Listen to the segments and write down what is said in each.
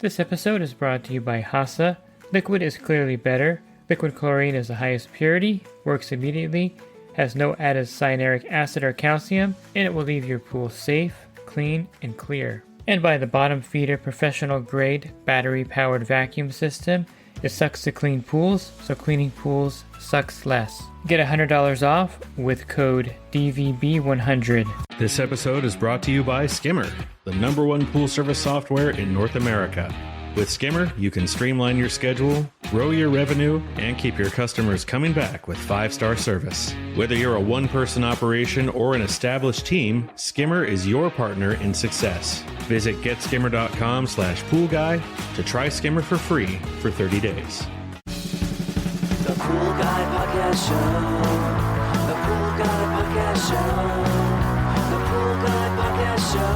This episode is brought to you by HASA. Liquid is clearly better. Liquid chlorine is the highest purity, works immediately, has no added cyanuric acid or calcium, and it will leave your pool safe, clean, and clear. And by the bottom feeder professional grade battery powered vacuum system. It sucks to clean pools, so cleaning pools sucks less. Get $100 off with code DVB100. This episode is brought to you by Skimmer, the #1 pool service software in North America. With Skimmer, you can streamline your schedule, grow your revenue, and keep your customers coming back with 5-star service. Whether you're a one-person operation or an established team, Skimmer is your partner in success. Visit getskimmer.com/poolguy to try Skimmer for free for 30 days. The Pool Guy Podcast Show. The Pool Guy Podcast Show. The Pool Guy Podcast Show.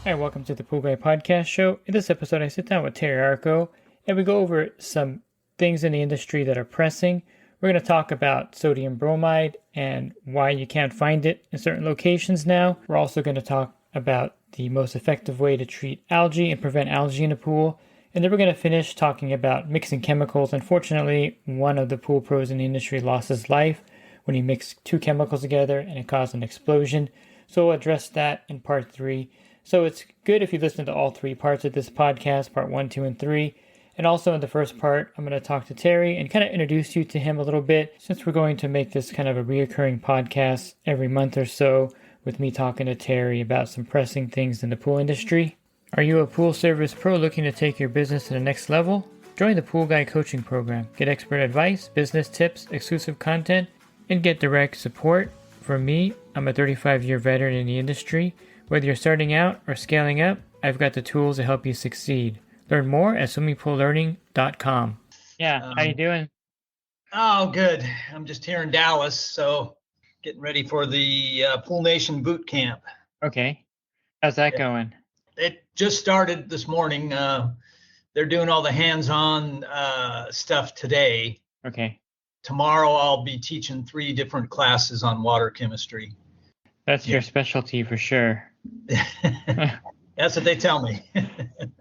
Hi, welcome to the Pool Guy Podcast Show. In this episode, I sit down with Terry Arko, and we go over some things in the industry that are pressing. We're going to talk about sodium bromide and why you can't find it in certain locations now. We're also going to talk about the most effective way to treat algae and prevent algae in a pool. And then we're going to finish talking about mixing chemicals. Unfortunately, one of the pool pros in the industry lost his life when he mixed 2 chemicals together and it caused an explosion. So we'll address that in part 3. So it's good if you listen to all 3 parts of this podcast, part 1, 2, and 3. And also in the first part, I'm going to talk to Terry and kind of introduce you to him a little bit, since we're going to make this kind of a reoccurring podcast every month or so with me talking to Terry about some pressing things in the pool industry. Are you a pool service pro looking to take your business to the next level? Join the Pool Guy Coaching Program. Get expert advice, business tips, exclusive content, and get direct support. From me, I'm a 35-year veteran in the industry. Whether you're starting out or scaling up, I've got the tools to help you succeed. Learn more at swimmingpoollearning.com. Yeah, how you doing? Oh, good. I'm just here in Dallas, so getting ready for the Pool Nation boot camp. Okay. How's that going? It just started this morning. They're doing all the hands-on stuff today. Okay. Tomorrow I'll be teaching 3 different classes on water chemistry. That's your specialty for sure. That's what they tell me.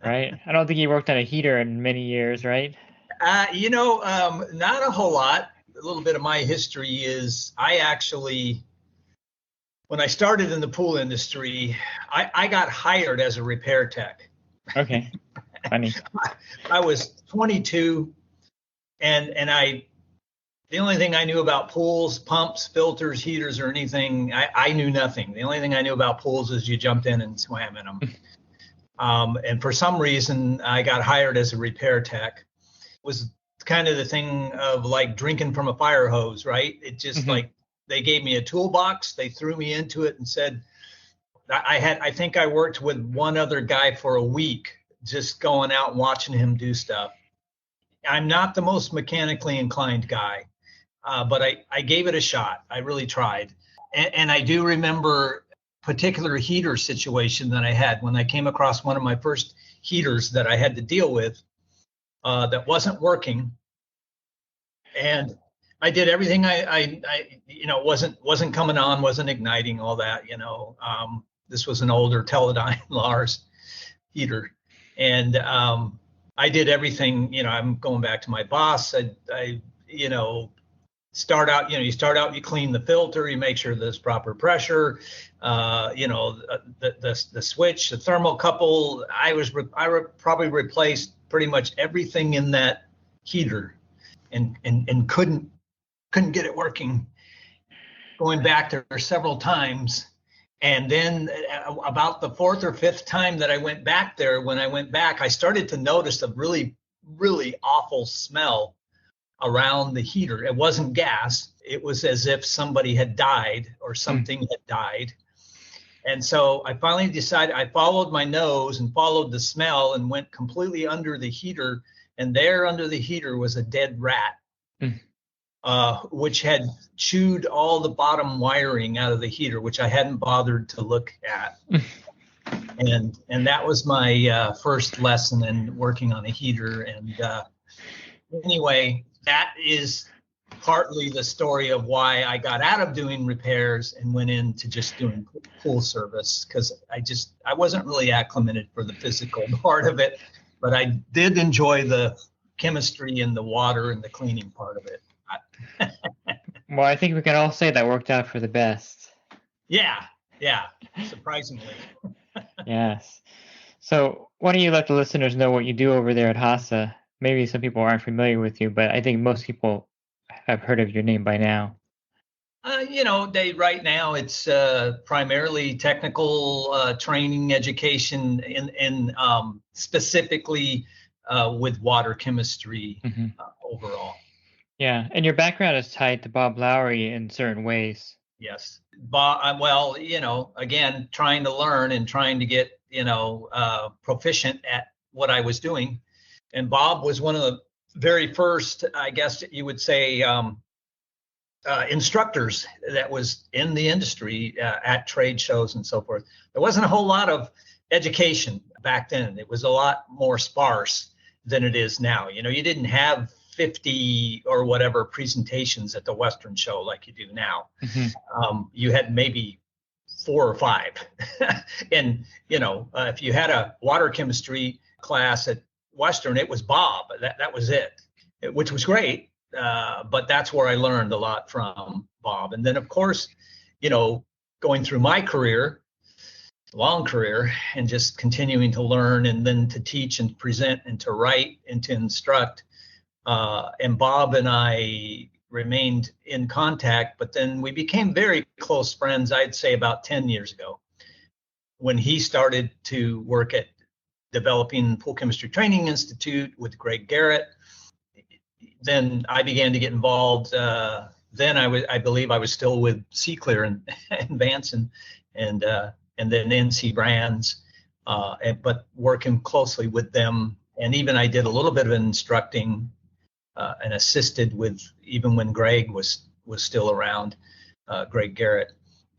Right. I don't think you worked on a heater in many years, right? Not a whole lot. A little bit of my history is I actually, when I started in the pool industry, I got hired as a repair tech. Okay. Funny. I was 22 and the only thing I knew about pools, pumps, filters, heaters, or anything, I knew nothing. The only thing I knew about pools is you jumped in and swam in them. And for some reason, I got hired as a repair tech. It was kind of the thing of like drinking from a fire hose, right? It just like they gave me a toolbox, they threw me into it and said, I think I worked with one other guy for a week, just going out and watching him do stuff. I'm not the most mechanically inclined guy. But I gave it a shot. I really tried. And I do remember a particular heater situation that I had when I came across one of my first heaters that I had to deal with that wasn't working. And I did everything I wasn't coming on, wasn't igniting, all that, this was an older Teledyne Lars heater. And I did everything, I'm going back to my boss. I start out, you clean the filter, you make sure there's proper pressure, the switch, the thermocouple. I probably replaced pretty much everything in that heater and couldn't get it working, going back there several times. And then about the 4th or 5th time that I went back there, when I went back, I started to notice a really, really awful smell around the heater. It wasn't gas. It was as if somebody had died or something had died. And so I finally decided, I followed my nose and followed the smell and went completely under the heater. And there under the heater was a dead rat, which had chewed all the bottom wiring out of the heater, which I hadn't bothered to look at. And that was my first lesson in working on a heater. And anyway, that is partly the story of why I got out of doing repairs and went into just doing pool service, because I wasn't really acclimated for the physical part of it, but I did enjoy the chemistry and the water and the cleaning part of it. Well, I think we can all say that worked out for the best. Yeah, surprisingly. Yes. So why don't you let the listeners know what you do over there at HASA? Maybe some people aren't familiar with you, but I think most people have heard of your name by now. Right now it's primarily technical training, education, in specifically with water chemistry overall. Yeah, and your background is tied to Bob Lowry in certain ways. Yes, Bob. Well, again, trying to learn and trying to get proficient at what I was doing, and Bob was one of the very first, I guess you would say, instructors that was in the industry at trade shows and so forth. There wasn't a whole lot of education back then. It was a lot more sparse than it is now. You didn't have 50 or whatever presentations at the Western show like you do now. You had maybe 4 or 5. And, if you had a water chemistry class at Western, it was Bob. That was it, which was great. But that's where I learned a lot from Bob. And then, of course, going through my career, long career, and just continuing to learn and then to teach and present and to write and to instruct. And Bob and I remained in contact, but then we became very close friends, I'd say about 10 years ago, when he started to work at developing Pool Chemistry Training Institute with Greg Garrett. Then I began to get involved. Then I believe I was still with C-Clear and Vance and then NC Brands, but working closely with them. And even I did a little bit of instructing and assisted with, even when Greg was still around, Greg Garrett.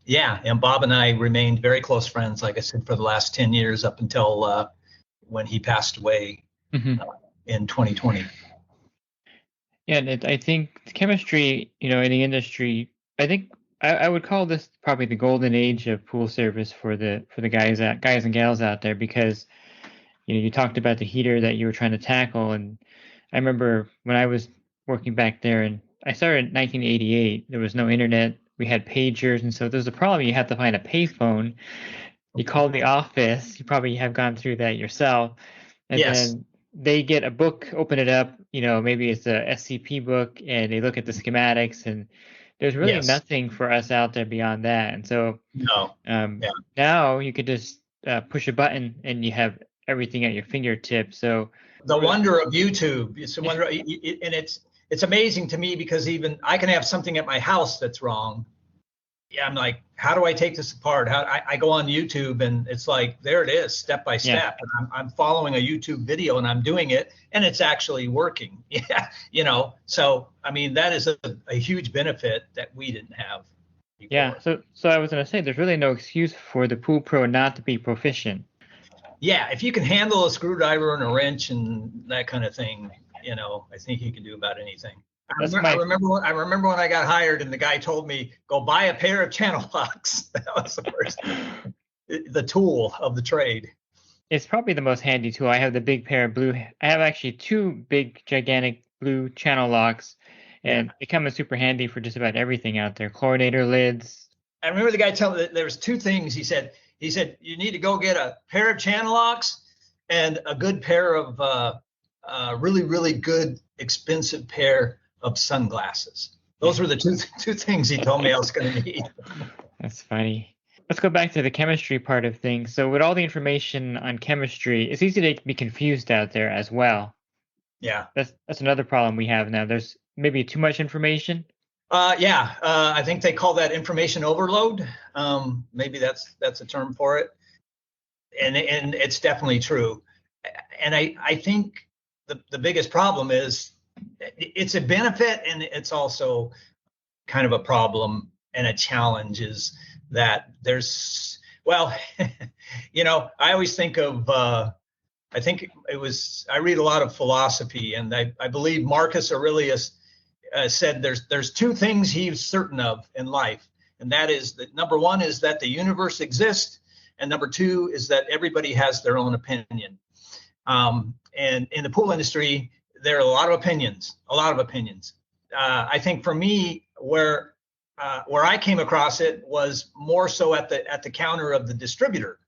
Yeah, and Bob and I remained very close friends, like I said, for the last 10 years up until when he passed away in 2020. Yeah, and I think chemistry, in the industry, I think I would call this probably the golden age of pool service for the guys and gals out there, because you talked about the heater that you were trying to tackle, and I remember when I was working back there, and I started in 1988. There was no internet. We had pagers, and so there's a problem. You have to find a payphone. You call the office. You probably have gone through that yourself. And yes. Then they get a book, open it up. Maybe it's a SCP book, and they look at the schematics, and there's really nothing for us out there beyond that. And so now you could just push a button, and you have everything at your fingertips. So the wonder of YouTube, and it's amazing to me, because even I can have something at my house that's wrong. Yeah, I'm like, how do I take this apart? I go on YouTube, and it's like, there it is, step by step. And I'm following a YouTube video, and I'm doing it, and it's actually working. Yeah, So I mean, that is a huge benefit that we didn't have before. Yeah. So I was going to say, there's really no excuse for the pool pro not to be proficient. Yeah, if you can handle a screwdriver and a wrench and that kind of thing, I think you can do about anything. I remember when I got hired, and the guy told me, go buy a pair of channel locks. That was the first, the tool of the trade. It's probably the most handy tool. I have the big pair of blue. I have actually 2 big, gigantic blue channel locks, and they come in super handy for just about everything out there. Chlorinator lids. I remember the guy telling me that there was 2 things. He said, you need to go get a pair of channel locks and a good pair of really, really good, expensive pair of sunglasses. Those were the two things he told me I was going to need. That's funny. Let's go back to the chemistry part of things. So with all the information on chemistry, it's easy to be confused out there as well. Yeah. That's another problem we have now. There's maybe too much information. I think they call that information overload. Maybe that's a term for it. And it's definitely true. And I think the biggest problem is it's a benefit, and it's also kind of a problem and a challenge, is that there's, I always think of, I read a lot of philosophy, and I believe Marcus Aurelius said there's two things he's certain of in life, and that is that number one is that the universe exists, and number two is that everybody has their own opinion. And in the pool industry, there are a lot of opinions. I think for me, where I came across it was more so at the counter of the distributor,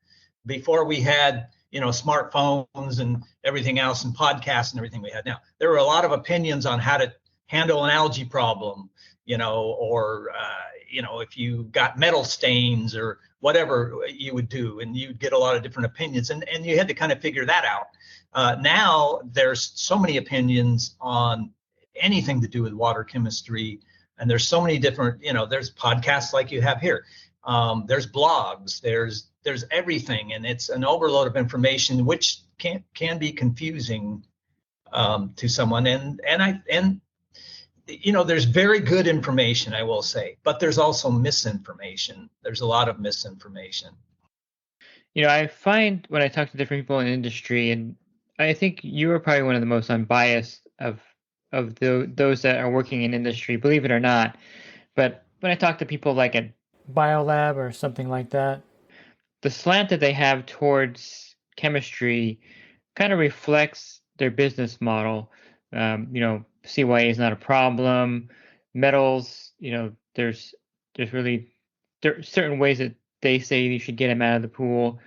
before we had smartphones and everything else and podcasts and everything we had now. There were a lot of opinions on how to handle an algae problem, or if you got metal stains or whatever you would do, and you'd get a lot of different opinions, and you had to kind of figure that out. Now there's so many opinions on anything to do with water chemistry, and there's so many different, there's podcasts like you have here. There's blogs, there's everything, and it's an overload of information, which can be confusing to someone. And there's very good information, I will say, but there's also misinformation. There's a lot of misinformation. I find when I talk to different people in the industry, and I think you are probably one of the most unbiased of those that are working in industry, believe it or not. But when I talk to people like at Biolab or something like that, the slant that they have towards chemistry kind of reflects their business model. CYA is not a problem. Metals, there's certain ways that they say you should get them out of the pool.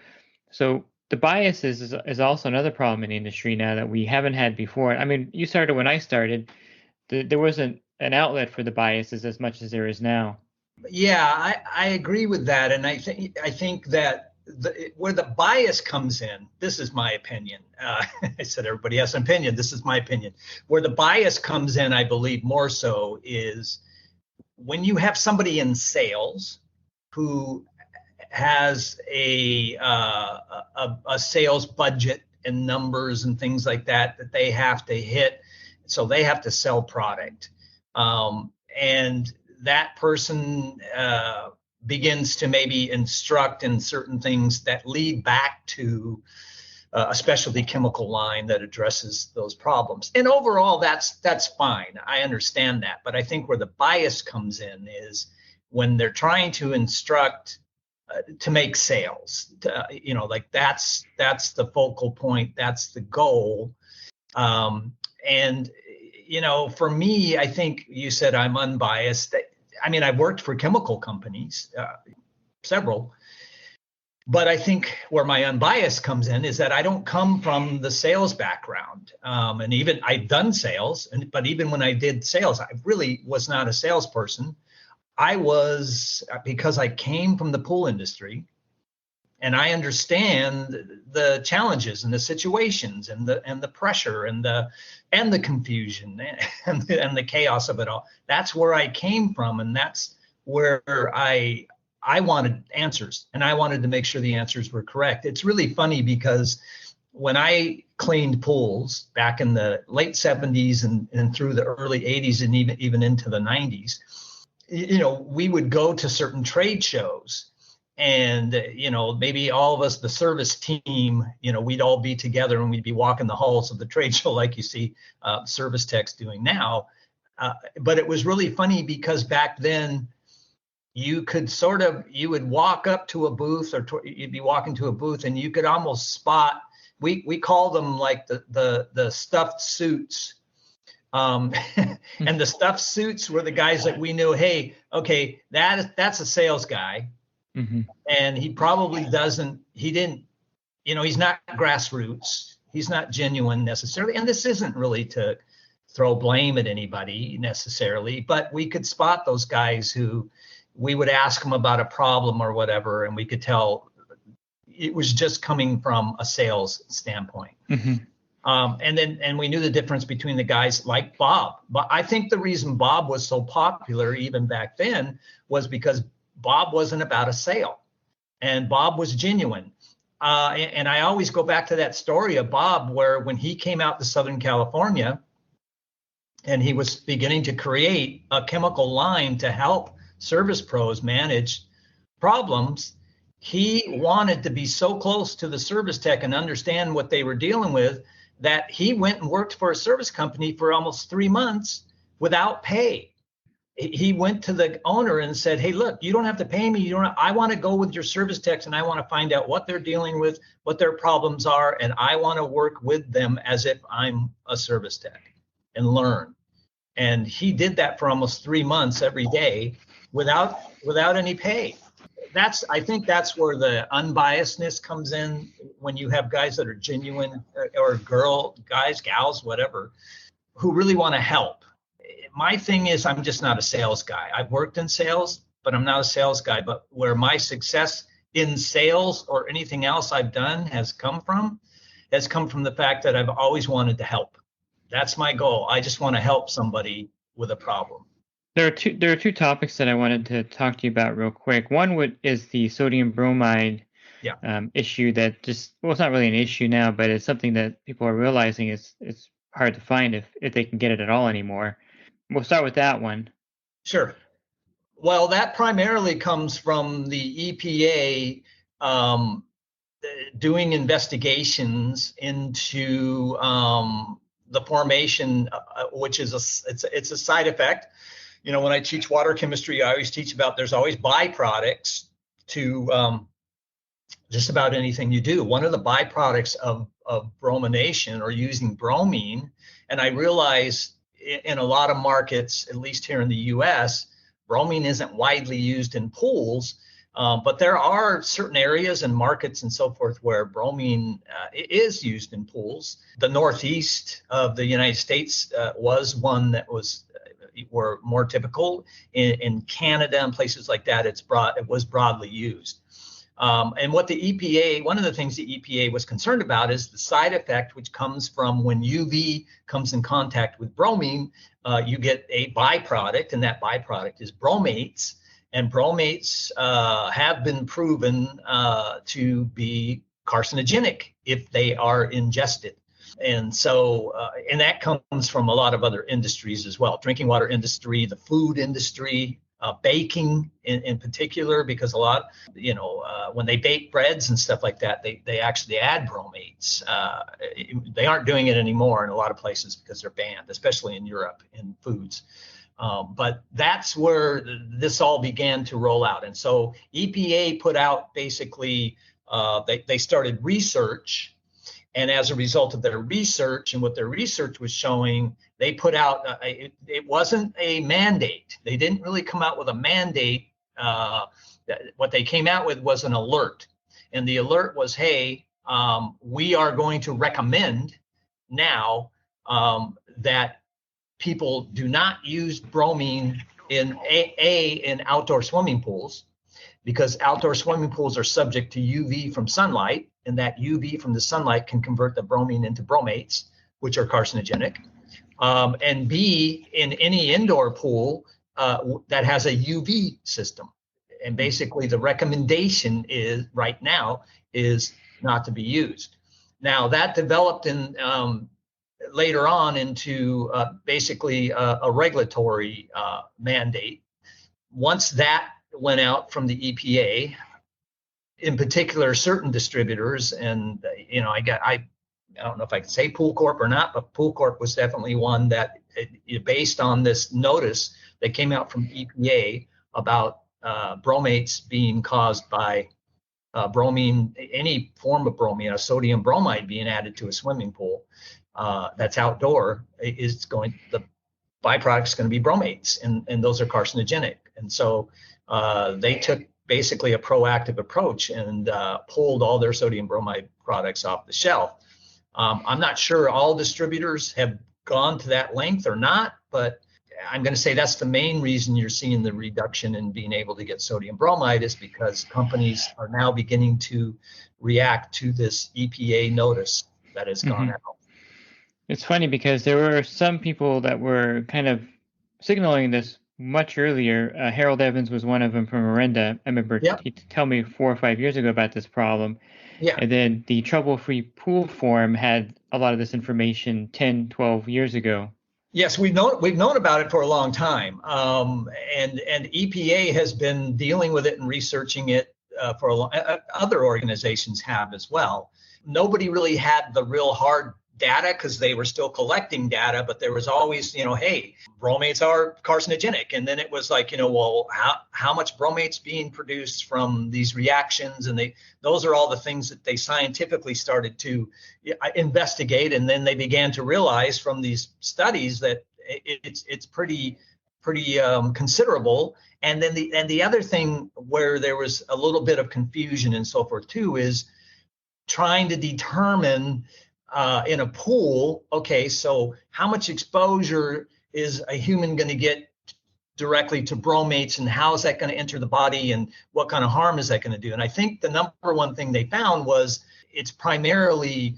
So the bias is also another problem in the industry now that we haven't had before. I mean, you started when I started. There wasn't an outlet for the biases as much as there is now. Yeah, I agree with that, and I think that where the bias comes in, this is my opinion. I said everybody has an opinion. This is my opinion. Where the bias comes in, I believe more so, is when you have somebody in sales who has a sales budget and numbers and things like that they have to hit, so they have to sell product, and that person begins to maybe instruct in certain things that lead back to a specialty chemical line that addresses those problems. And overall, that's fine. I understand that. But I think where the bias comes in is when they're trying to instruct to make sales, like that's the focal point. That's the goal. And for me, I think you said I'm unbiased. I mean, I've worked for chemical companies, several, but I think where my unbiased comes in is that I don't come from the sales background. And even I've done sales, but even when I did sales, I really was not a salesperson. I was, because I came from the pool industry, and I understand the challenges and the situations and the pressure and the confusion and the chaos of it all. That's where I came from, and that's where I wanted answers, and I wanted to make sure the answers were correct. It's really funny because when I cleaned pools back in the late 70s and through the early 80s and even into the 90s, we would go to certain trade shows. And, maybe all of us, the service team, we'd all be together and we'd be walking the halls of the trade show like you see service techs doing now. But it was really funny because back then you would walk up to a booth or you'd be walking to a booth and you could almost spot, we call them like the stuffed suits. And the stuffed suits were the guys that we knew, hey, okay, that's a sales guy. Mm-hmm. And he probably he's not grassroots. He's not genuine necessarily. And this isn't really to throw blame at anybody necessarily, but we could spot those guys who we would ask them about a problem or whatever, and we could tell it was just coming from a sales standpoint. Mm-hmm. And we knew the difference between the guys like Bob. But I think the reason Bob was so popular even back then was because Bob wasn't about a sale, and Bob was genuine. And I always go back to that story of Bob, where when he came out to Southern California and he was beginning to create a chemical line to help service pros manage problems, he wanted to be so close to the service tech and understand what they were dealing with that he went and worked for a service company for almost 3 months without pay. He went to the owner and said, hey, look, you don't have to pay me. I want to go with your service techs and I want to find out what they're dealing with, what their problems are. And I want to work with them as if I'm a service tech and learn. And he did that for almost 3 months every day without any pay. I think that's where the unbiasedness comes in, when you have guys that are genuine, or guys, gals, whatever, who really want to help. My thing is, I'm just not a sales guy. I've worked in sales, but I'm not a sales guy. But where my success in sales or anything else I've done has come from the fact that I've always wanted to help. That's my goal. I just want to help somebody with a problem. There are two topics that I wanted to talk to you about real quick. One is the sodium bromide issue that it's not really an issue now, but it's something that people are realizing it's hard to find if they can get it at all anymore. We'll start with that one. Sure. Well, that primarily comes from the EPA doing investigations into the formation, which is it's a side effect. You know, when I teach water chemistry, I always teach about there's always byproducts to just about anything you do. One of the byproducts of bromination, or using bromine, and I realize in a lot of markets, at least here in the US, bromine isn't widely used in pools, but there are certain areas and markets and so forth where bromine is used in pools. The Northeast of the United States was one that were more typical. In Canada and places like that, it was broadly used. And what one of the things the EPA was concerned about is the side effect, which comes from when UV comes in contact with bromine, you get a byproduct, and that byproduct is bromates. And bromates have been proven to be carcinogenic if they are ingested. And so, and that comes from a lot of other industries as well, drinking water industry, the food industry, baking in particular, because a lot, when they bake breads and stuff like that, they actually add bromates. They aren't doing it anymore in a lot of places because they're banned, especially in Europe in foods. But that's where this all began to roll out. And so EPA put out basically, they started research. And as a result of their research and what their research was showing, they put out, it wasn't a mandate. They didn't really come out with a mandate. What they came out with was an alert. And the alert was, hey, we are going to recommend now that people do not use bromine in outdoor swimming pools, because outdoor swimming pools are subject to UV from sunlight, and that UV from the sunlight can convert the bromine into bromates, which are carcinogenic. And B, in any indoor pool that has a UV system. And basically the recommendation is right now is not to be used. Now that developed in later on into basically a regulatory mandate. Once that went out from the EPA, in particular, certain distributors, and I don't know if I can say Pool Corp or not, but Pool Corp was definitely one that, based on this notice that came out from EPA about bromates being caused by bromine, any form of bromine, a sodium bromide being added to a swimming pool that's outdoor, the byproduct is going to be bromates, and those are carcinogenic. And so they took basically a proactive approach and pulled all their sodium bromide products off the shelf. I'm not sure all distributors have gone to that length or not, but I'm going to say that's the main reason you're seeing the reduction in being able to get sodium bromide, is because companies are now beginning to react to this EPA notice that has gone out. It's funny because there were some people that were kind of signaling this much earlier. Harold Evans was one of them from Miranda. I remember he told me 4 or 5 years ago about this problem. Yeah. And then the Trouble Free Pool Forum had a lot of this information 10, 12 years ago. Yes, we've known about it for a long time. And EPA has been dealing with it and researching it for other organizations have as well. Nobody really had the real hard data because they were still collecting data, but there was always, hey, bromates are carcinogenic. And then it was like, well, how much bromate's being produced from these reactions? And those are all the things that they scientifically started to investigate. And then they began to realize from these studies that it's pretty considerable. And then the other thing where there was a little bit of confusion and so forth too is trying to determine in a pool, okay, so how much exposure is a human going to get directly to bromates, and how is that going to enter the body, and what kind of harm is that going to do? And I think the number one thing they found was it's primarily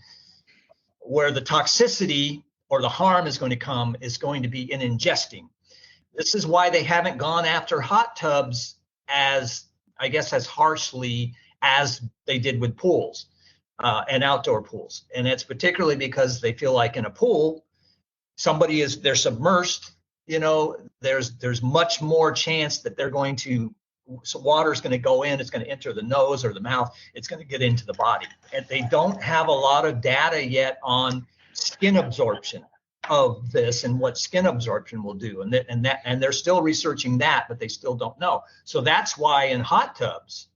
where the toxicity or the harm is going to come is going to be in ingesting. This is why they haven't gone after hot tubs as harshly as they did with pools. And outdoor pools. And it's particularly because they feel like in a pool, they're submersed, there's much more chance that water's going to go in, it's going to enter the nose or the mouth, it's going to get into the body. And they don't have a lot of data yet on skin absorption of this and what skin absorption will do. And they're still researching that, but they still don't know. So that's why in hot tubs,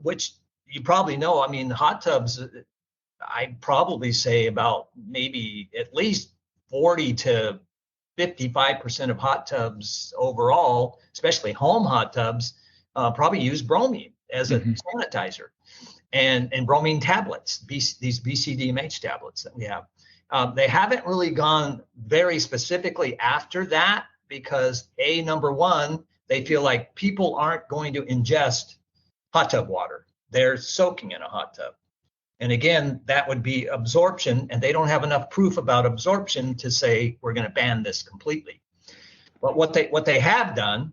which you probably know, hot tubs, I'd probably say about maybe at least 40 to 55% of hot tubs overall, especially home hot tubs, probably use bromine as a sanitizer, and bromine tablets, these BCDMH tablets that we have. They haven't really gone very specifically after that because number one, they feel like people aren't going to ingest hot tub water. They're soaking in a hot tub. And again, that would be absorption, and they don't have enough proof about absorption to say we're going to ban this completely. But what they have done,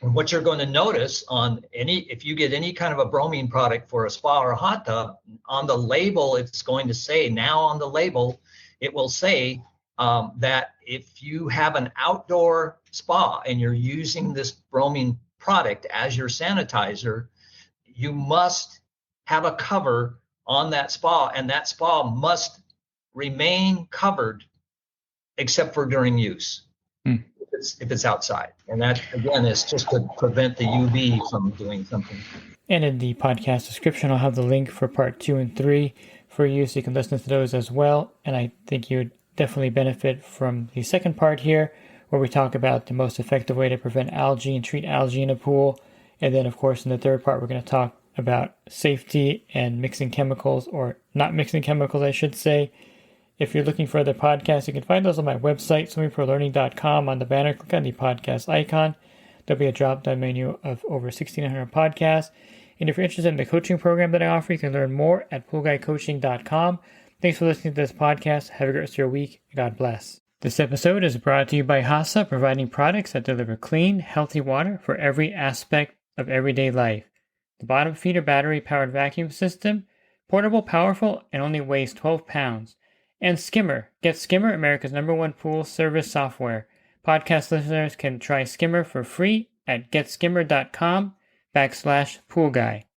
and what you're going to notice if you get any kind of a bromine product for a spa or a hot tub, on the label, it will say that if you have an outdoor spa and you're using this bromine product as your sanitizer, you must have a cover on that spa, and that spa must remain covered except for during use if it's outside. And that, again, is just to prevent the UV from doing something. And in the podcast description, I'll have the link for part 2 and 3 for you, so you can listen to those as well. And I think you would definitely benefit from the second part here, where we talk about the most effective way to prevent algae and treat algae in a pool. And then, of course, in the third part, we're going to talk about safety and mixing chemicals, or not mixing chemicals, I should say. If you're looking for other podcasts, you can find those on my website, swimmingprolearning.com. On the banner, click on the podcast icon. There'll be a drop-down menu of over 1,600 podcasts. And if you're interested in the coaching program that I offer, you can learn more at poolguycoaching.com. Thanks for listening to this podcast. Have a great rest of your week. God bless. This episode is brought to you by HASA, providing products that deliver clean, healthy water for every aspect of everyday life. The bottom feeder battery-powered vacuum system, portable, powerful, and only weighs 12 pounds. And Skimmer. Get Skimmer, America's #1 pool service software. Podcast listeners can try Skimmer for free at getskimmer.com/poolguy.